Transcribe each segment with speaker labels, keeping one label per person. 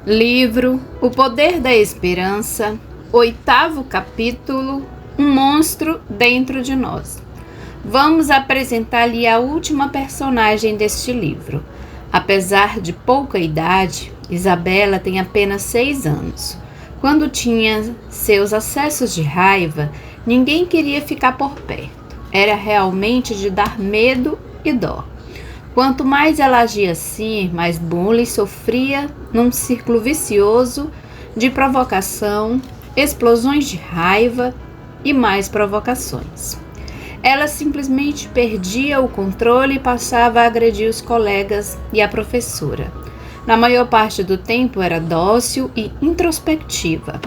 Speaker 1: Livro O Poder da Esperança, 8º capítulo, Um Monstro Dentro de Nós. Vamos apresentar-lhe a última personagem deste livro. Apesar de pouca idade, Isabela tem apenas 6 anos. Quando tinha seus acessos de raiva, ninguém queria ficar por perto. Era realmente de dar medo e dó. Quanto mais ela agia assim, mais bullying sofria num círculo vicioso de provocação, explosões de raiva e mais provocações. Ela simplesmente perdia o controle e passava a agredir os colegas e a professora. Na maior parte do tempo era dócil e introspectiva,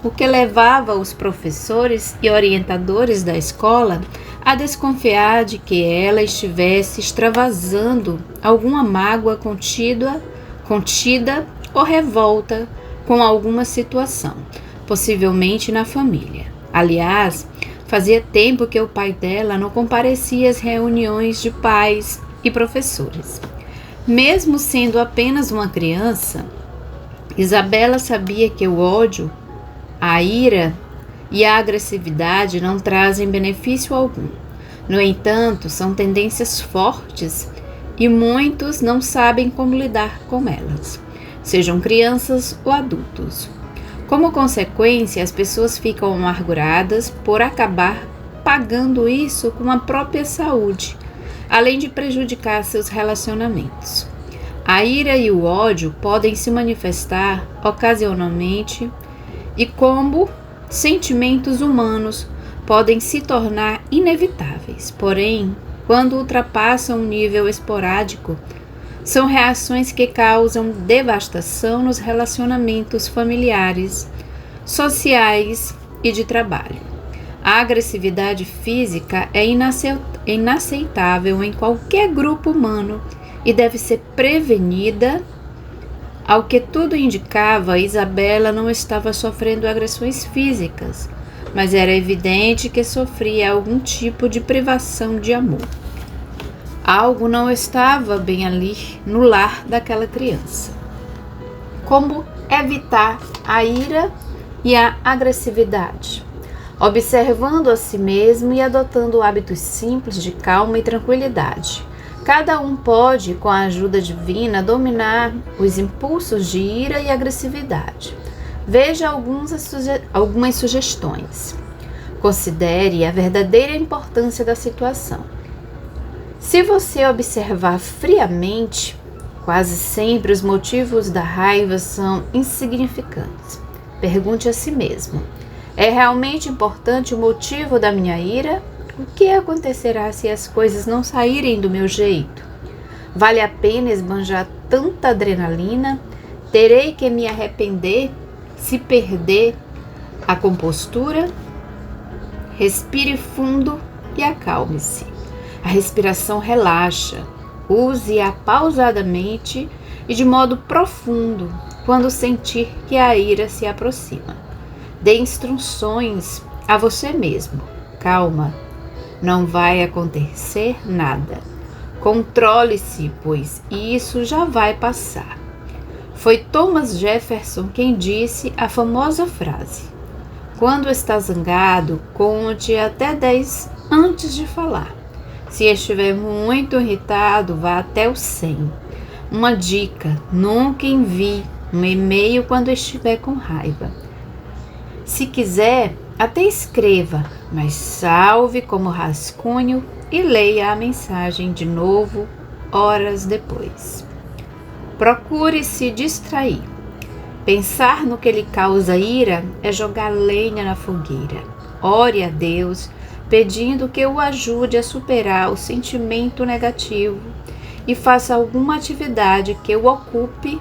Speaker 1: o que levava os professores e orientadores da escola a desconfiar de que ela estivesse extravasando alguma mágoa contida ou revolta com alguma situação, possivelmente na família. Aliás, fazia tempo que o pai dela não comparecia às reuniões de pais e professores. Mesmo sendo apenas uma criança, Isabela sabia que o ódio, a ira e a agressividade não trazem benefício algum. No entanto, são tendências fortes e muitos não sabem como lidar com elas, sejam crianças ou adultos. Como consequência, as pessoas ficam amarguradas por acabar pagando isso com a própria saúde, além de prejudicar seus relacionamentos. A ira e o ódio podem se manifestar ocasionalmente e como sentimentos humanos podem se tornar inevitáveis, porém, quando ultrapassam um nível esporádico, são reações que causam devastação nos relacionamentos familiares, sociais e de trabalho. A agressividade física é inaceitável em qualquer grupo humano e deve ser prevenida. Ao que tudo indicava, Isabela não estava sofrendo agressões físicas, mas era evidente que sofria algum tipo de privação de amor. Algo não estava bem ali no lar daquela criança. Como evitar a ira e a agressividade? Observando a si mesmo e adotando hábitos simples de calma e tranquilidade. Cada um pode, com a ajuda divina, dominar os impulsos de ira e agressividade. Veja algumas sugestões. Considere a verdadeira importância da situação. Se você observar friamente, quase sempre os motivos da raiva são insignificantes. Pergunte a si mesmo: é realmente importante o motivo da minha ira? O que acontecerá se as coisas não saírem do meu jeito? Vale a pena esbanjar tanta adrenalina? Terei que me arrepender se perder a compostura? Respire fundo e acalme-se. A respiração relaxa. Use-a pausadamente e de modo profundo quando sentir que a ira se aproxima. Dê instruções a você mesmo. Calma. Não vai acontecer nada. Controle-se, pois isso já vai passar. Foi Thomas Jefferson quem disse a famosa frase: quando está zangado, conte até 10 antes de falar. Se estiver muito irritado, vá até o 100. Uma dica: nunca envie um e-mail quando estiver com raiva. Se quiser, até escreva, mas salve como rascunho e leia a mensagem de novo horas depois. Procure se distrair. Pensar no que lhe causa ira é jogar lenha na fogueira. Ore a Deus, pedindo que o ajude a superar o sentimento negativo e faça alguma atividade que ocupe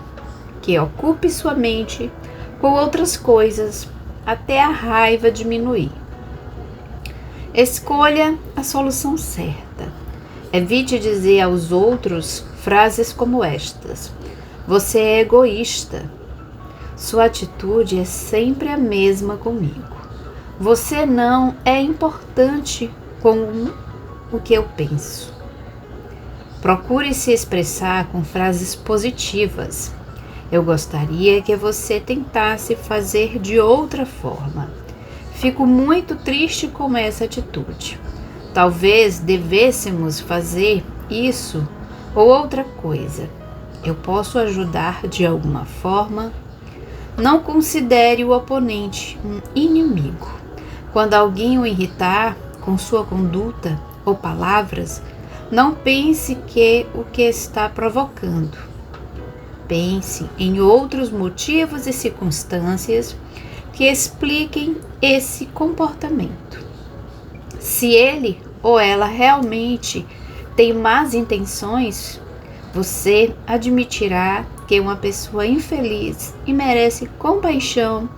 Speaker 1: sua mente com outras coisas até a raiva diminuir. Escolha a solução certa. Evite dizer aos outros frases como estas: você é egoísta. Sua atitude é sempre a mesma comigo. Você não é importante com o que eu penso. Procure se expressar com frases positivas. Eu gostaria que você tentasse fazer de outra forma. Fico muito triste com essa atitude. Talvez devêssemos fazer isso ou outra coisa. Eu posso ajudar de alguma forma? Não considere o oponente um inimigo. Quando alguém o irritar com sua conduta ou palavras, não pense que o que está provocando. Pense em outros motivos e circunstâncias que expliquem esse comportamento. Se ele ou ela realmente tem más intenções, você admitirá que é uma pessoa infeliz e merece compaixão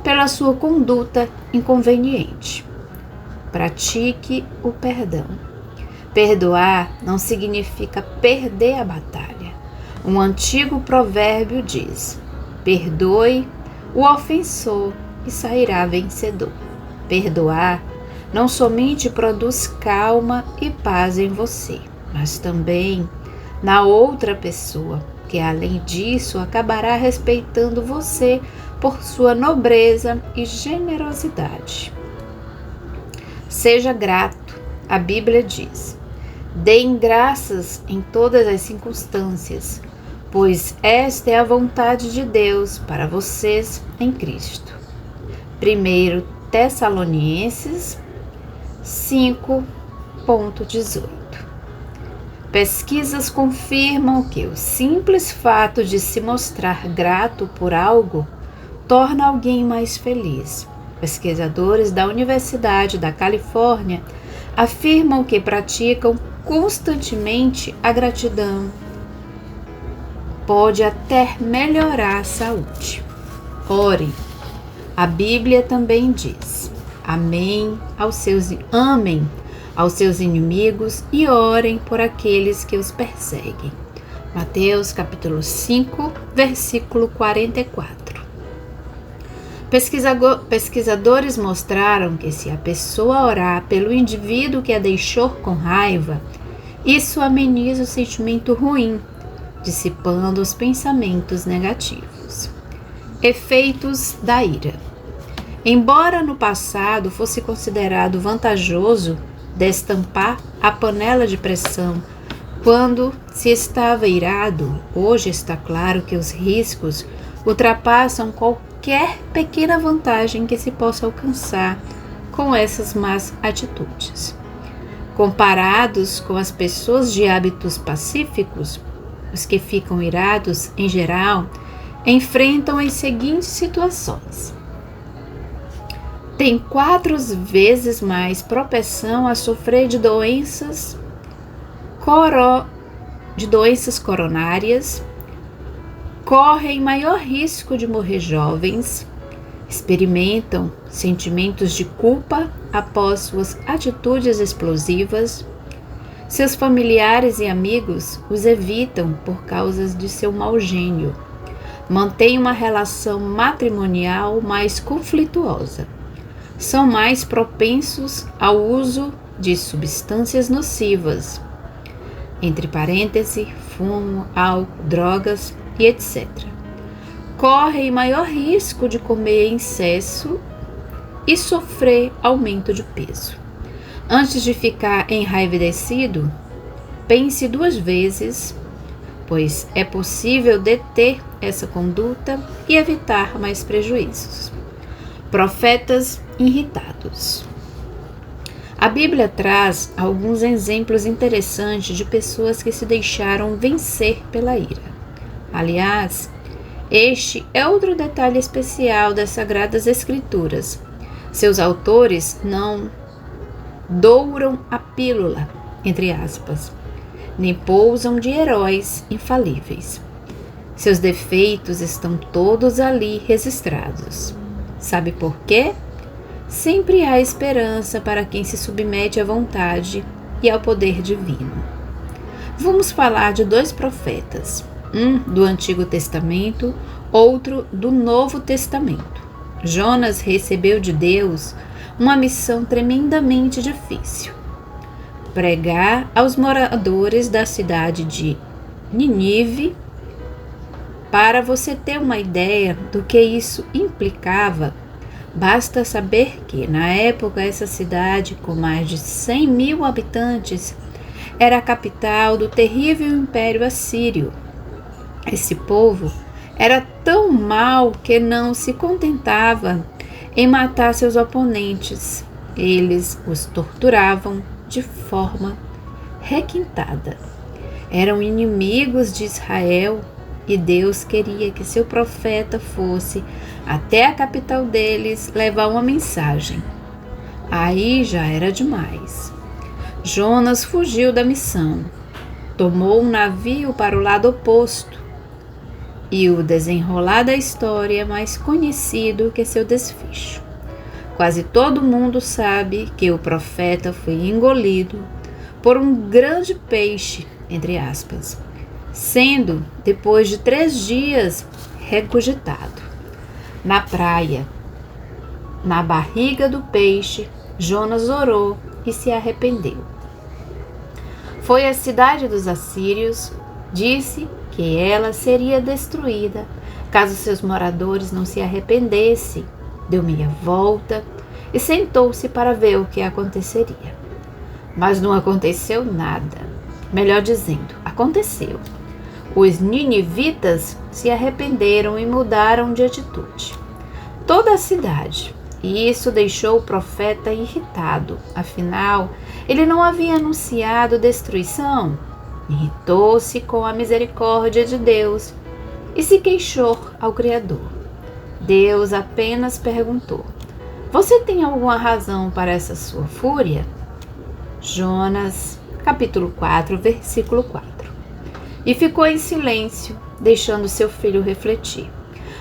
Speaker 1: pela sua conduta inconveniente. Pratique o perdão. Perdoar não significa perder a batalha. Um antigo provérbio diz: perdoe o ofensor e sairá vencedor. Perdoar não somente produz calma e paz em você, mas também na outra pessoa, que além disso acabará respeitando você por sua nobreza e generosidade. Seja grato, a Bíblia diz: deem graças em todas as circunstâncias, pois esta é a vontade de Deus para vocês em Cristo. 1 Tessalonicenses 5:18. Pesquisas confirmam que o simples fato de se mostrar grato por algo torna alguém mais feliz. Pesquisadores da Universidade da Califórnia afirmam que praticam constantemente a gratidão. Pode até melhorar a saúde. Ore. A Bíblia também diz: amem aos seus inimigos e orem por aqueles que os perseguem. Mateus capítulo 5, versículo 44. Pesquisadores mostraram que se a pessoa orar pelo indivíduo que a deixou com raiva, isso ameniza o sentimento ruim, dissipando os pensamentos negativos. Efeitos da ira. Embora no passado fosse considerado vantajoso destampar a panela de pressão quando se estava irado, hoje está claro que os riscos ultrapassam qualquer pequena vantagem que se possa alcançar com essas más atitudes. Comparados com as pessoas de hábitos pacíficos, os que ficam irados, em geral, enfrentam as seguintes situações: tem 4 vezes mais propensão a sofrer de doenças coronárias, correm maior risco de morrer jovens, experimentam sentimentos de culpa após suas atitudes explosivas, seus familiares e amigos os evitam por causa de seu mau gênio, mantêm uma relação matrimonial mais conflituosa, são mais propensos ao uso de substâncias nocivas, entre parênteses, fumo, álcool, drogas e etc. Correm maior risco de comer em excesso e sofrer aumento de peso. Antes de ficar enraivecido, pense 2 vezes, pois é possível deter essa conduta e evitar mais prejuízos. Profetas irritados. A Bíblia traz alguns exemplos interessantes de pessoas que se deixaram vencer pela ira. Aliás, este é outro detalhe especial das Sagradas Escrituras. Seus autores não douram a pílula, entre aspas, nem pousam de heróis infalíveis. Seus defeitos estão todos ali registrados. Sabe por quê? Sempre há esperança para quem se submete à vontade e ao poder divino. Vamos falar de 2 profetas, um do Antigo Testamento, outro do Novo Testamento. Jonas recebeu de Deus uma missão tremendamente difícil: pregar aos moradores da cidade de Nínive Para você ter uma ideia do que isso implicava, basta saber que, na época, essa cidade, com mais de 100.000 habitantes, era a capital do terrível Império Assírio. Esse povo era tão mau que não se contentava em matar seus oponentes. Eles os torturavam de forma requintada. Eram inimigos de Israel e Deus queria que seu profeta fosse até a capital deles levar uma mensagem. Aí já era demais. Jonas fugiu da missão, tomou um navio para o lado oposto, e o desenrolar da história é mais conhecido que seu desfecho. Quase todo mundo sabe que o profeta foi engolido por um grande peixe, entre aspas, sendo, depois de 3 dias, regurgitado. Na praia, na barriga do peixe, Jonas orou e se arrependeu. Foi à cidade dos assírios, disse que ela seria destruída caso seus moradores não se arrependessem. Deu meia volta e sentou-se para ver o que aconteceria. Mas não aconteceu nada. Melhor dizendo, aconteceu. Os ninivitas se arrependeram e mudaram de atitude. Toda a cidade. E isso deixou o profeta irritado. Afinal, ele não havia anunciado destruição. Irritou-se com a misericórdia de Deus e se queixou ao Criador. Deus apenas perguntou: "Você tem alguma razão para essa sua fúria?" Jonas, capítulo 4, versículo 4. E ficou em silêncio, deixando seu filho refletir.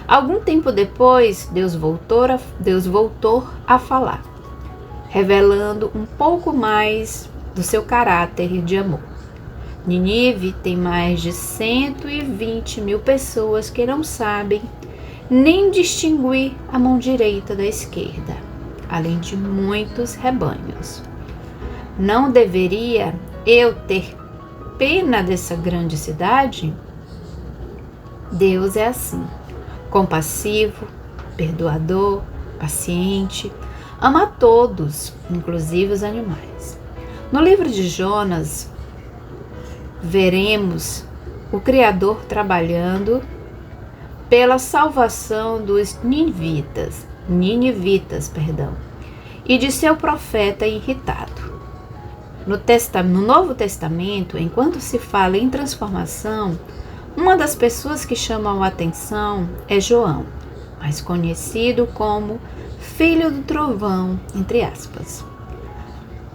Speaker 1: Algum tempo depois, Deus voltou a falar, revelando um pouco mais do seu caráter de amor. Nínive tem mais de 120.000 pessoas que não sabem nem distinguir a mão direita da esquerda, além de muitos rebanhos. Não deveria eu ter pena dessa grande cidade? Deus é assim, compassivo, perdoador, paciente, ama a todos, inclusive os animais. No livro de Jonas, veremos o Criador trabalhando pela salvação dos ninivitas, e de seu profeta irritado. No Novo Testamento, enquanto se fala em transformação, uma das pessoas que chamam a atenção é João, mais conhecido como filho do trovão, entre aspas.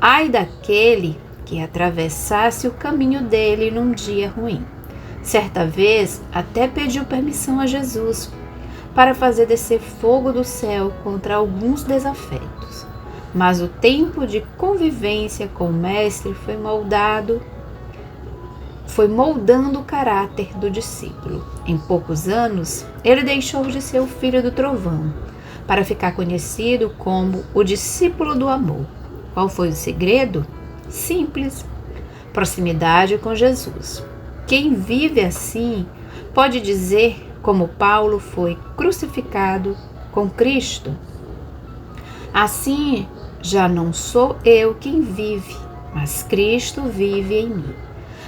Speaker 1: Ai daquele que atravessasse o caminho dele num dia ruim. Certa vez, até pediu permissão a Jesus para fazer descer fogo do céu contra alguns desafetos. Mas o tempo de convivência com o Mestre foi moldando o caráter do discípulo. Em poucos anos, ele deixou de ser o filho do trovão, para ficar conhecido como o discípulo do amor. Qual foi o segredo? Simples: proximidade com Jesus. Quem vive assim pode dizer, como Paulo foi crucificado com Cristo: assim já não sou eu quem vive, mas Cristo vive em mim.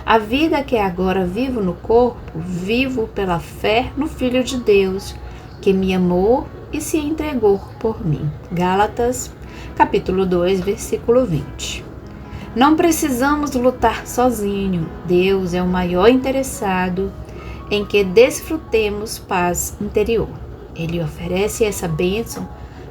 Speaker 1: A vida que agora vivo no corpo, vivo pela fé no Filho de Deus, que me amou e se entregou por mim. Gálatas, capítulo 2, versículo 20. Não precisamos lutar sozinho. Deus é o maior interessado em que desfrutemos paz interior. Ele oferece essa bênção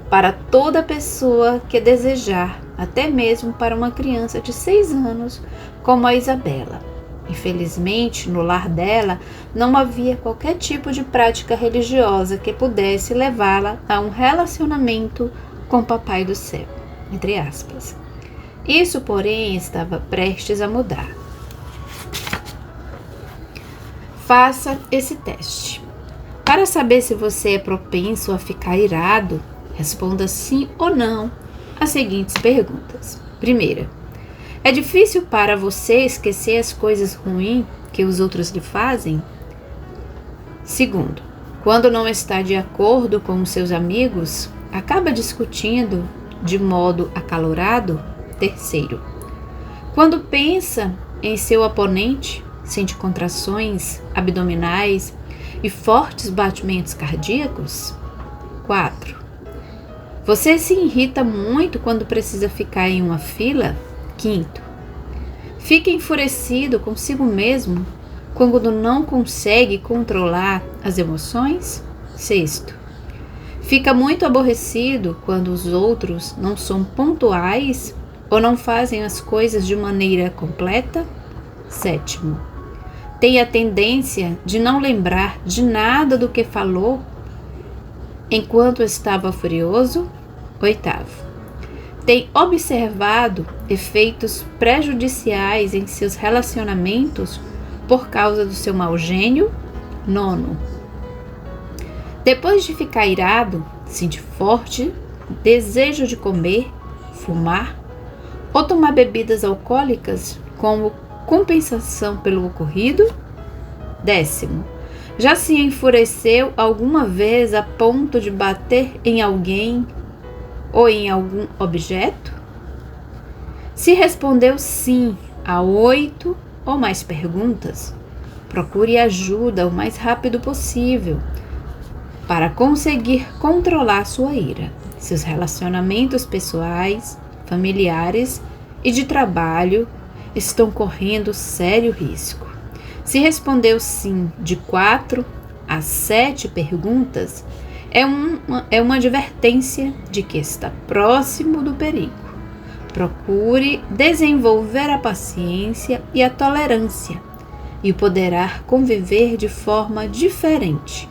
Speaker 1: para toda pessoa que desejar, até mesmo para uma criança de 6 anos, como a Isabela. Infelizmente, no lar dela não havia qualquer tipo de prática religiosa que pudesse levá-la a um relacionamento com o Papai do Céu, entre aspas. Isso, porém, estava prestes a mudar. Faça esse teste. Para saber se você é propenso a ficar irado, responda sim ou não às seguintes perguntas. Primeira: é difícil para você esquecer as coisas ruins que os outros lhe fazem? Segundo, quando não está de acordo com os seus amigos, acaba discutindo de modo acalorado. Terceiro, quando pensa em seu oponente, sente contrações abdominais e fortes batimentos cardíacos. 4. Você se irrita muito quando precisa ficar em uma fila. Quinto, fica enfurecido consigo mesmo quando não consegue controlar as emoções. Sexto, fica muito aborrecido quando os outros não são pontuais ou não fazem as coisas de maneira completa. Sétimo, tem a tendência de não lembrar de nada do que falou enquanto estava furioso. Oitavo, tem observado efeitos prejudiciais em seus relacionamentos por causa do seu mau gênio. Nono, depois de ficar irado, sente forte desejo de comer, fumar ou tomar bebidas alcoólicas como compensação pelo ocorrido. 10. Já se enfureceu alguma vez a ponto de bater em alguém ou em algum objeto? Se respondeu sim a 8 ou mais perguntas, procure ajuda o mais rápido possível para conseguir controlar sua ira. Seus relacionamentos pessoais, familiares e de trabalho estão correndo sério risco. Se respondeu sim de 4 a 7 perguntas, é uma advertência de que está próximo do perigo. Procure desenvolver a paciência e a tolerância e poderá conviver de forma diferente,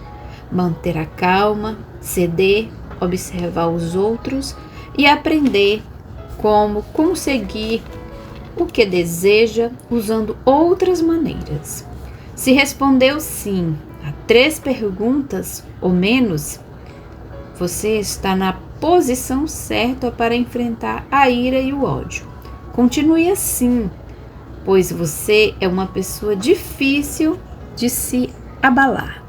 Speaker 1: manter a calma, ceder, observar os outros e aprender como conseguir o que deseja usando outras maneiras. Se respondeu sim a 3 perguntas ou menos, você está na posição certa para enfrentar a ira e o ódio. Continue assim, pois você é uma pessoa difícil de se abalar.